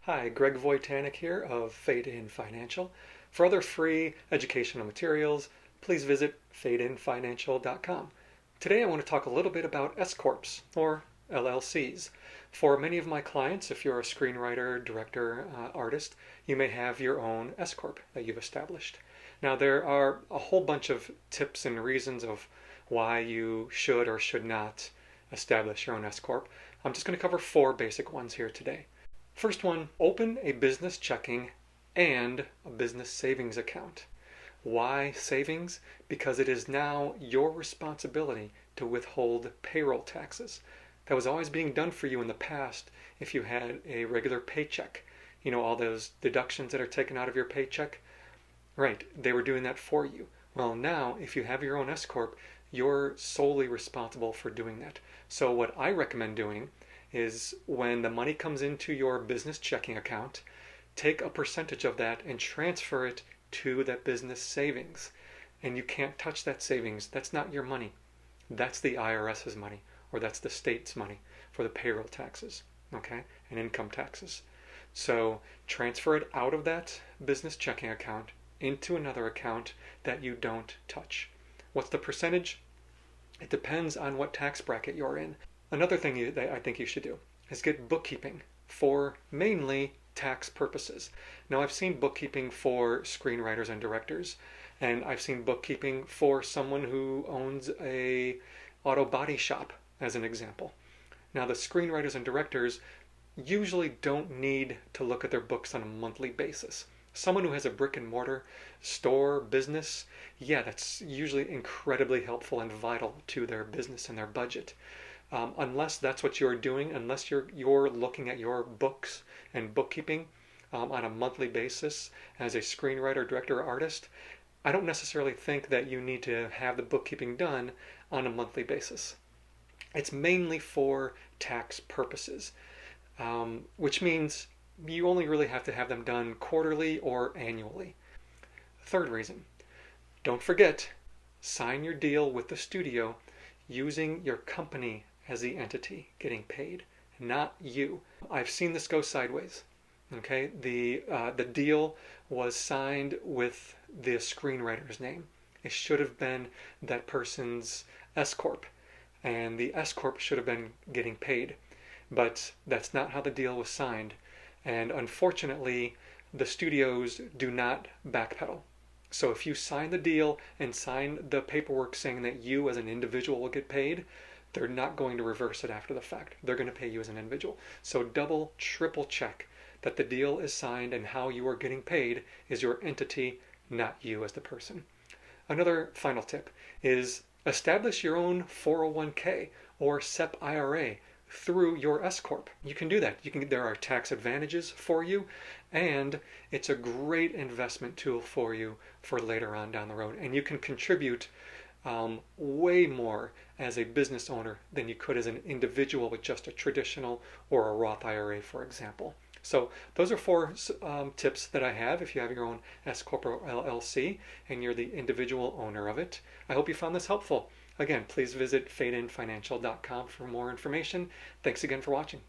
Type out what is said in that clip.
Hi, Greg Voitanik here of Fade In Financial. For other free educational materials, please visit fadeinfinancial.com. Today I want to talk a little bit about S-Corps or LLCs. For many of my clients, if you're a screenwriter, director, artist, you may have your own S-Corp that you've established. Now there are a whole bunch of tips and reasons of why you should or should not establish your own S-Corp. I'm just going to cover four basic ones here today. First one, open a business checking and a business savings account. Why savings? Because it is now your responsibility to withhold payroll taxes. That was always being done for you in the past if you had a regular paycheck. You know, all those deductions that are taken out of your paycheck? Right, they were doing that for you. Well, now, if you have your own S-Corp, you're solely responsible for doing that. So what I recommend doing is when the money comes into your business checking account, take a percentage of that and transfer it to that business savings. And you can't touch that savings. That's not your money. That's the IRS's money, or that's the state's money for the payroll taxes, okay, and income taxes. So transfer it out of that business checking account into another account that you don't touch. What's the percentage? It depends on what tax bracket you're in. Another thing that I think you should do is get bookkeeping for mainly tax purposes. Now, I've seen bookkeeping for screenwriters and directors, and I've seen bookkeeping for someone who owns a auto body shop, as an example. Now, the screenwriters and directors usually don't need to look at their books on a monthly basis. Someone who has a brick and mortar store business, yeah, that's usually incredibly helpful and vital to their business and their budget. Unless that's what you're doing, unless you're looking at your books and bookkeeping on a monthly basis as a screenwriter, director, or artist, I don't necessarily think that you need to have the bookkeeping done on a monthly basis. It's mainly for tax purposes, which means you only really have to have them done quarterly or annually. Third reason, don't forget, sign your deal with the studio using your company as the entity getting paid, not you. I've seen this go sideways. Okay, the deal was signed with the screenwriter's name. It should have been that person's S-Corp, and the S-Corp should have been getting paid. But that's not how the deal was signed. And unfortunately, the studios do not backpedal. So if you sign the deal and sign the paperwork saying that you as an individual will get paid, they're not going to reverse it after the fact. They're going to pay you as an individual. So double, triple check that the deal is signed and how you are getting paid is your entity, not you as the person. Another final tip is establish your own 401k or SEP IRA through your S-Corp. You can do that. There are tax advantages for you, and it's a great investment tool for you for later on down the road. And you can contribute way more as a business owner than you could as an individual with just a traditional or a Roth IRA, for example. So those are four tips that I have if you have your own S-Corp or LLC and you're the individual owner of it. I hope you found this helpful. Again, please visit fadeinfinancial.com for more information. Thanks again for watching.